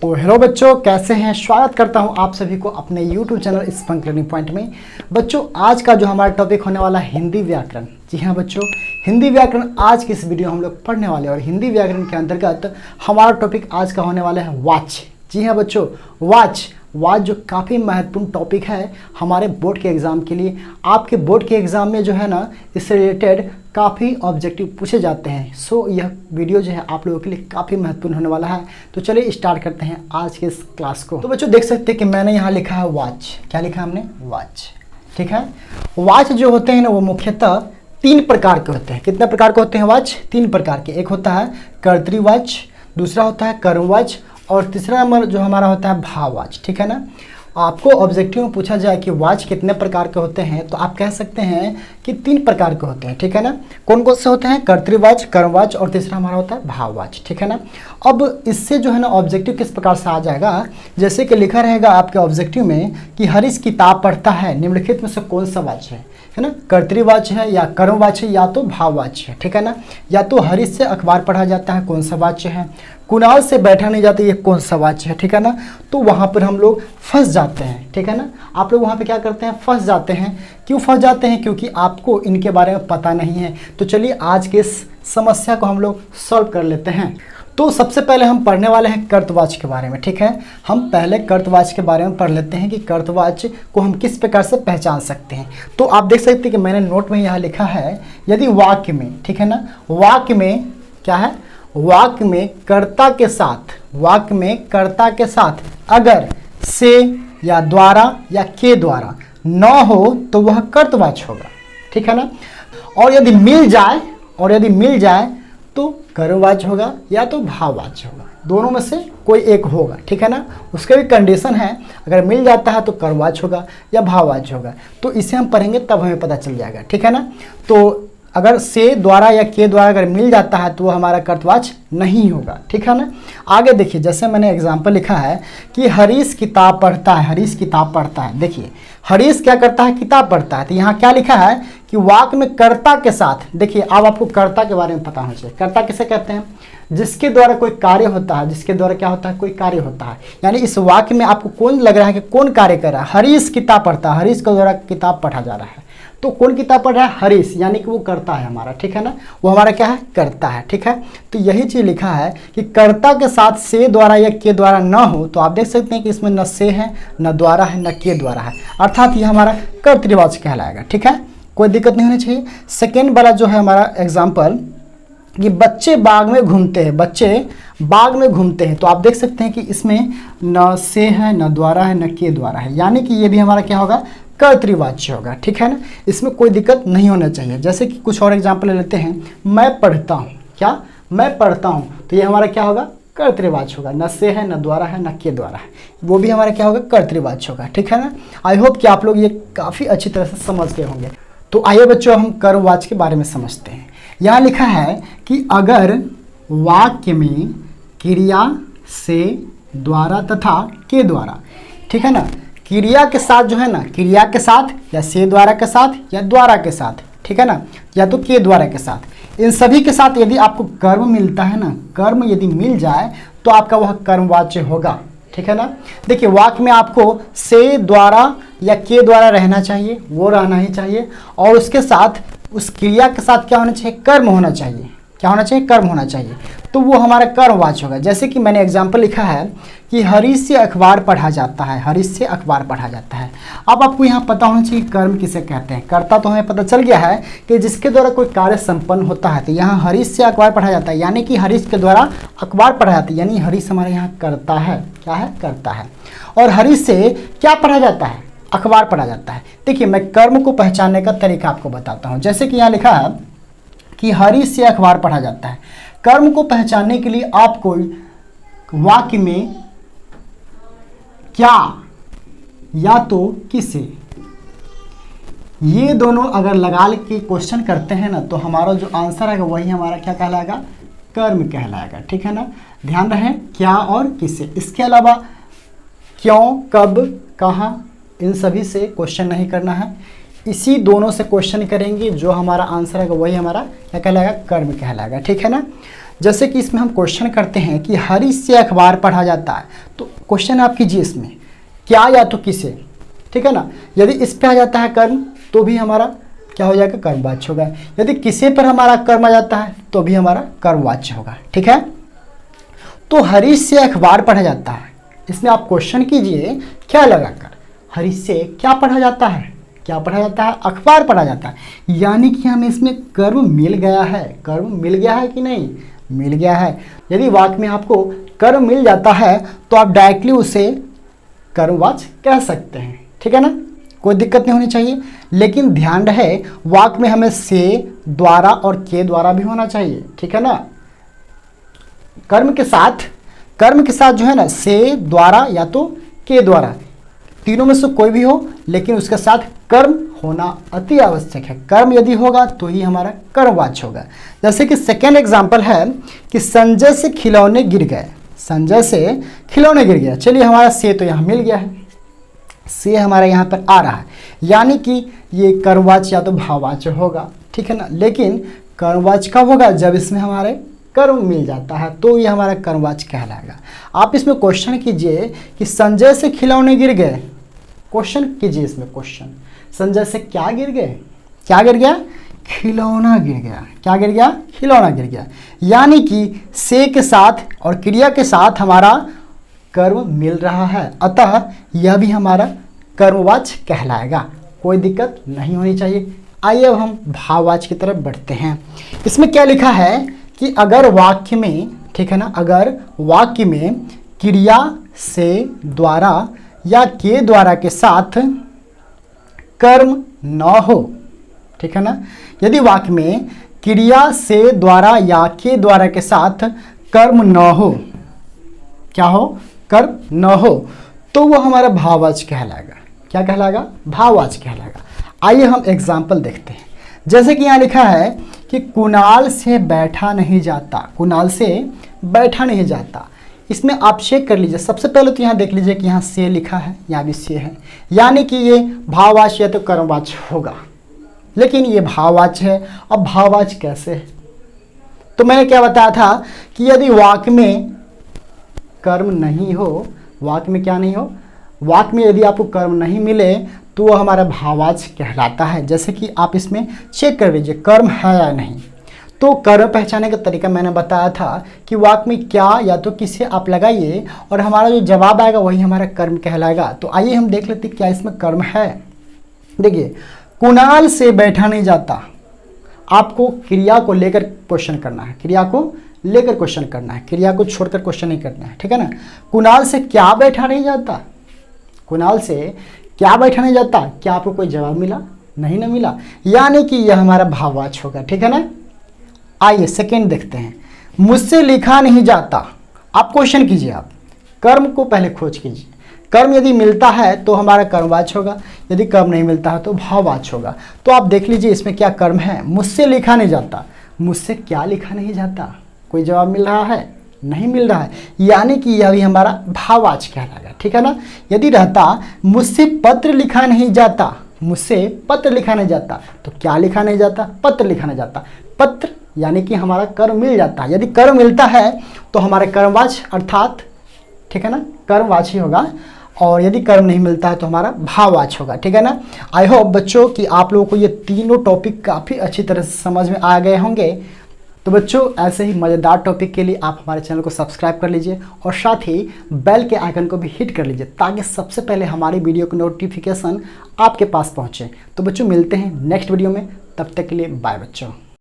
तो हेलो बच्चों, कैसे हैं। स्वागत करता हूं आप सभी को अपने YouTube चैनल स्पंक लर्निंग पॉइंट में। बच्चों, आज का जो हमारा टॉपिक होने वाला है हिंदी व्याकरण। जी हाँ बच्चों, हिंदी व्याकरण आज की इस वीडियो हम लोग पढ़ने वाले हैं और हिंदी व्याकरण के अंतर्गत हमारा टॉपिक आज का होने वाला है वाच। जी हाँ बच्चों, वाच जो काफ़ी महत्वपूर्ण टॉपिक है हमारे बोर्ड के एग्ज़ाम के लिए। आपके बोर्ड के एग्ज़ाम में जो है ना, इससे रिलेटेड काफ़ी ऑब्जेक्टिव पूछे जाते हैं। सो यह वीडियो जो है आप लोगों के लिए काफ़ी महत्वपूर्ण होने वाला है। तो चलिए स्टार्ट करते हैं आज के इस क्लास को। तो बच्चों देख सकते हैं कि मैंने यहाँ लिखा है वाच। क्या लिखा हमने? वाच। ठीक है। वाच जो होते हैं ना, वो मुख्यतः 3 प्रकार के होते हैं। कितने प्रकार के होते हैं वाच? 3 प्रकार के। एक होता है कर्तृवाच, दूसरा होता है कर्मवाच और तीसरा नंबर जो हमारा होता है भाववाच। ठीक है ना। आपको ऑब्जेक्टिव में पूछा जाए कि वाच कितने प्रकार के होते हैं, तो आप कह सकते हैं कि 3 प्रकार के होते हैं। ठीक है ना। कौन कौन से होते हैं? कर्तृवाच, कर्मवाच और तीसरा हमारा होता है भाववाच। ठीक है ना। अब इससे जो है ना ऑब्जेक्टिव किस प्रकार से आ जाएगा, जैसे कि लिखा रहेगा आपके ऑब्जेक्टिव में कि हरीश किताब पढ़ता है, निम्नलिखित में से कौन सा वाच है ना। कर्तृवाच है या कर्मवाच है या तो भाववाच है। ठीक है ना। या तो हरीश से अखबार पढ़ा जाता है, कौन सा वाच्य है। कुणाल से बैठा नहीं जाता, ये कौन सा वाच्य है। ठीक है ना। तो वहाँ पर हम लोग फंस जाते हैं। ठीक है ना। आप लोग वहाँ पे क्या करते हैं? फंस जाते हैं। क्यों फंस जाते हैं? क्योंकि आपको इनके बारे में पता नहीं है। तो चलिए आज के इस समस्या को हम लोग सॉल्व कर लेते हैं। तो सबसे पहले हम पढ़ने वाले हैं कर्तवाच के बारे में। ठीक है। हम पहले कर्तवाच के बारे में पढ़ लेते हैं कि कर्तवाच को हम किस प्रकार से पहचान सकते हैं। तो आप देख सकते हैं कि मैंने नोट में यहाँ लिखा है, यदि वाक्य में, ठीक है ना, वाक्य में क्या है, वाक्य में कर्ता के साथ, वाक्य में कर्ता के साथ अगर से या द्वारा या के द्वारा न हो तो वह कर्तवाच होगा। ठीक है ना। और यदि मिल जाए तो कर्मवाच होगा या तो भाववाच होगा। दोनों में से कोई एक होगा। ठीक है ना। उसके भी कंडीशन है, अगर मिल जाता है तो कर्मवाच होगा या भाववाच होगा। तो इसे हम पढ़ेंगे तब हमें पता चल जाएगा। ठीक है ना। तो अगर से द्वारा या के द्वारा अगर मिल जाता है तो वो हमारा कर्तवाच नहीं होगा। ठीक है ना। आगे देखिए, जैसे मैंने एग्जाम्पल लिखा है कि हरीश किताब पढ़ता है, हरीश किताब पढ़ता है। देखिए हरीश क्या करता है? किताब पढ़ता है। तो यहाँ क्या लिखा है कि वाक्य में कर्ता के साथ, देखिए अब आपको कर्ता के बारे में पता होना चाहिए। कर्ता किसे कहते हैं? जिसके द्वारा कोई कार्य होता है, जिसके द्वारा क्या होता है? कोई कार्य होता है। यानी इस वाक्य में आपको कौन लग रहा है कि कौन कार्य कर रहा है? हरीश किताब पढ़ता है, हरीश के द्वारा किताब पढ़ा जा रहा है। तो कौन किताब पढ़ रहा है? हरीश, यानी कि वो करता है हमारा। ठीक है ना। वो हमारा क्या है? करता है। ठीक है। तो यही चीज लिखा है कि कर्ता के साथ से द्वारा या के द्वारा न हो, तो आप देख सकते हैं कि इसमें न से है, न द्वारा है, न के द्वारा है, अर्थात ये हमारा कर्तृवाच कहलाएगा। ठीक है। कोई दिक्कत नहीं होनी चाहिए। सेकेंड वाला जो है हमारा एग्जाम्पल, कि बच्चे बाग में घूमते हैं, बच्चे बाग में घूमते हैं। तो आप देख सकते हैं कि इसमें न से है, न द्वारा है, न के द्वारा है, यानी कि ये भी हमारा क्या होगा? कर्तृवाच्य होगा। ठीक है ना। इसमें कोई दिक्कत नहीं होना चाहिए। जैसे कि कुछ और एग्जाम्पल ले लेते हैं, मैं पढ़ता हूँ। क्या? मैं पढ़ता हूँ। तो ये हमारा क्या होगा? कर्तृवाच्य होगा। न से है, न द्वारा है, न के द्वारा है, वो भी हमारा क्या होगा? कर्तृवाच्य होगा। ठीक है ना। आई होप कि आप लोग ये काफ़ी अच्छी तरह से समझ गए होंगे। तो आइए बच्चों, हम कर्मवाच्य के बारे में समझते हैं। यहाँ लिखा है कि अगर वाक्य में क्रिया से, द्वारा तथा के द्वारा, ठीक है ना, क्रिया के साथ जो है ना, क्रिया के साथ या से द्वारा के साथ या द्वारा के साथ, ठीक है ना, या तो के द्वारा के साथ, इन सभी के साथ यदि आपको कर्म मिलता है ना, कर्म यदि मिल जाए तो आपका वह कर्मवाच्य होगा। ठीक है ना। देखिए वाक्य में आपको से द्वारा या के द्वारा रहना चाहिए, वो रहना ही चाहिए, और उसके साथ उस क्रिया के साथ क्या होना चाहिए? कर्म होना चाहिए। क्या होना चाहिए? कर्म होना चाहिए। तो वो हमारा कर्मवाच्य होगा। जैसे कि मैंने एग्जाम्पल लिखा है कि हरीश से अखबार पढ़ा जाता है, हरीश से अखबार पढ़ा जाता है। अब आपको यहाँ पता होना चाहिए कर्म किसे कहते हैं। कर्ता तो हमें पता चल गया है कि जिसके द्वारा कोई कार्य संपन्न होता है। तो यहाँ हरीश से अखबार पढ़ा जाता है, यानी कि हरीश के द्वारा अखबार पढ़ा जाता है, यानी हरीश हमारे यहाँ करता है। क्या है? करता है। और हरीश से क्या पढ़ा जाता है? अखबार पढ़ा जाता है। देखिए मैं कर्म को पहचानने का तरीका आपको बताता हूँ। जैसे कि यहाँ लिखा है कि हरीश से अखबार पढ़ा जाता है। कर्म को पहचानने के लिए आपको वाक्य में क्या या तो किसे, ये दोनों अगर लगा के क्वेश्चन करते हैं ना, तो हमारा जो आंसर आएगा वही हमारा क्या कहलाएगा? कर्म कहलाएगा। ठीक है ना। ध्यान रहे, क्या और किसे। इसके अलावा क्यों, कब, कहाँ, इन सभी से क्वेश्चन नहीं करना है। इसी दोनों से क्वेश्चन करेंगे, जो हमारा आंसर आएगा वही हमारा क्या कहलाएगा? कर्म कहलाएगा। ठीक है ना। जैसे कि इसमें हम क्वेश्चन करते हैं कि हरी से अखबार पढ़ा जाता है, तो क्वेश्चन आप कीजिए इसमें क्या या तो किसे, ठीक है ना। यदि इस पे आ जाता है कर्म तो भी हमारा क्या हो जाएगा, कर्मवाच्य होगा। यदि किसे पर हमारा कर्म आ जाता है तो भी हमारा कर्मवाच्य होगा, ठीक है। तो हरी से अखबार पढ़ा जाता है, इसमें आप क्वेश्चन कीजिए क्या लगाकर, हरी से क्या पढ़ा जाता है, क्या पढ़ा जाता है, अखबार पढ़ा जाता है। यानी कि हमें इसमें कर्म मिल गया है, कर्म मिल गया है कि नहीं, मिल गया है। यदि वाक्य में आपको कर्म मिल जाता है तो आप डायरेक्टली उसे कर्मवाच्य कह सकते हैं, ठीक है ना, कोई दिक्कत नहीं होनी चाहिए। लेकिन ध्यान रहे वाक्य में हमें से, द्वारा और के द्वारा भी होना चाहिए, ठीक है ना। कर्म के साथ जो है ना से, द्वारा या तो के द्वारा, तीनों में से कोई भी हो, लेकिन उसके साथ कर्म होना अति आवश्यक है। कर्म यदि होगा तो ही हमारा कर्मवाच्य होगा। जैसे कि सेकेंड एग्जाम्पल है कि संजय से खिलौने गिर गए, संजय से खिलौने गिर गया। चलिए हमारा से तो यहाँ मिल गया है, से हमारा यहाँ पर आ रहा है, यानी कि ये कर्मवाच्य या तो भाववाच्य होगा, ठीक है ना। लेकिन कर्मवाच्य कब होगा, जब इसमें हमारे कर्म मिल जाता है तो ये हमारा कर्मवाच्य कहलाएगा। आप इसमें क्वेश्चन कीजिए कि संजय से खिलौने गिर गए, क्वेश्चन कीजिए इसमें क्वेश्चन, संजय से क्या गिर गए, क्या गिर गया, खिलौना गिर गया। क्या गिर गया, खिलौना गिर गया। यानी कि से के साथ और क्रिया के साथ हमारा कर्म मिल रहा है, अतः यह भी हमारा कर्मवाच्य कहलाएगा, कोई दिक्कत नहीं होनी चाहिए। आइए अब हम भाववाच्य की तरफ बढ़ते हैं। इसमें क्या लिखा है कि अगर वाक्य में, ठीक है ना, अगर वाक्य में क्रिया से, द्वारा या के द्वारा के साथ कर्म न हो, ठीक है ना, यदि वाक्य में क्रिया से, द्वारा या के द्वारा के साथ कर्म न हो, क्या हो, कर्म न हो, तो वो हमारा भाववाच्य कहलाएगा। क्या कहलाएगा, भाववाच्य कहलाएगा। आइए हम एग्जाम्पल देखते हैं। जैसे कि यहाँ लिखा है कि कुणाल से बैठा नहीं जाता, कुणाल से बैठा नहीं जाता। इसमें आप चेक कर लीजिए, सबसे पहले तो यहाँ देख लीजिए कि यहाँ से लिखा है, यहाँ भी से है, यानी कि ये भाववाच्य या तो कर्मवाच्य होगा। लेकिन ये भाववाच्य है। अब भाववाच्य कैसे है, तो मैंने क्या बताया था कि यदि वाक्य में कर्म नहीं हो, वाक्य में क्या नहीं हो, वाक्य में यदि आपको कर्म नहीं मिले तो वो हमारा भाववाच्य कहलाता है। जैसे कि आप इसमें चेक कर लीजिए कर्म है या नहीं। तो कर्म पहचानने का तरीका मैंने बताया था कि वाक्य में क्या या तो किसे आप लगाइए और हमारा जो जवाब आएगा वही हमारा कर्म कहलाएगा। तो आइए हम देख लेते हैं क्या इसमें कर्म है। देखिए, कुणाल से बैठा नहीं जाता, आपको क्रिया को लेकर क्वेश्चन करना है, क्रिया को लेकर क्वेश्चन करना है, क्रिया को छोड़कर क्वेश्चन नहीं करना है, ठीक है ना। कुणाल से क्या बैठा नहीं जाता, कुणाल से क्या बैठा नहीं जाता, क्या आपको कोई जवाब मिला, नहीं ना मिला, यानी कि यह हमारा भाववाच्य होगा, ठीक है ना। आइए सेकंड देखते हैं, मुझसे लिखा नहीं जाता। आप क्वेश्चन कीजिए, आप कर्म को पहले खोज कीजिए। कर्म यदि मिलता है तो हमारा कर्मवाच्य होगा, यदि कर्म नहीं मिलता है तो भाववाच्य होगा। तो आप देख लीजिए इसमें क्या कर्म है, मुझसे लिखा नहीं जाता, मुझसे क्या लिखा नहीं जाता, कोई जवाब मिल रहा है, नहीं मिल रहा है, यानी कि यह भी हमारा भाववाच्य कहलाएगा, ठीक है ना। यदि रहता मुझसे पत्र लिखा नहीं जाता, मुझसे पत्र लिखा नहीं जाता, तो क्या लिखा नहीं जाता, पत्र लिखा नहीं जाता, पत्र यानी कि हमारा कर्म मिल जाता है। यदि कर्म मिलता है तो हमारे कर्मवाच्य अर्थात, ठीक है ना, कर्मवाच्य होगा, और यदि कर्म नहीं मिलता है तो हमारा भाववाच्य होगा, ठीक है ना। आई होप बच्चों कि आप लोगों को ये तीनों टॉपिक काफ़ी अच्छी तरह से समझ में आ गए होंगे। तो बच्चों ऐसे ही मज़ेदार टॉपिक के लिए आप हमारे चैनल को सब्सक्राइब कर लीजिए और साथ ही बेल के आइकन को भी हिट कर लीजिए ताकि सबसे पहले हमारी वीडियो की नोटिफिकेशन आपके पास पहुंचे। तो बच्चों मिलते हैं नेक्स्ट वीडियो में, तब तक के लिए बाय बच्चों।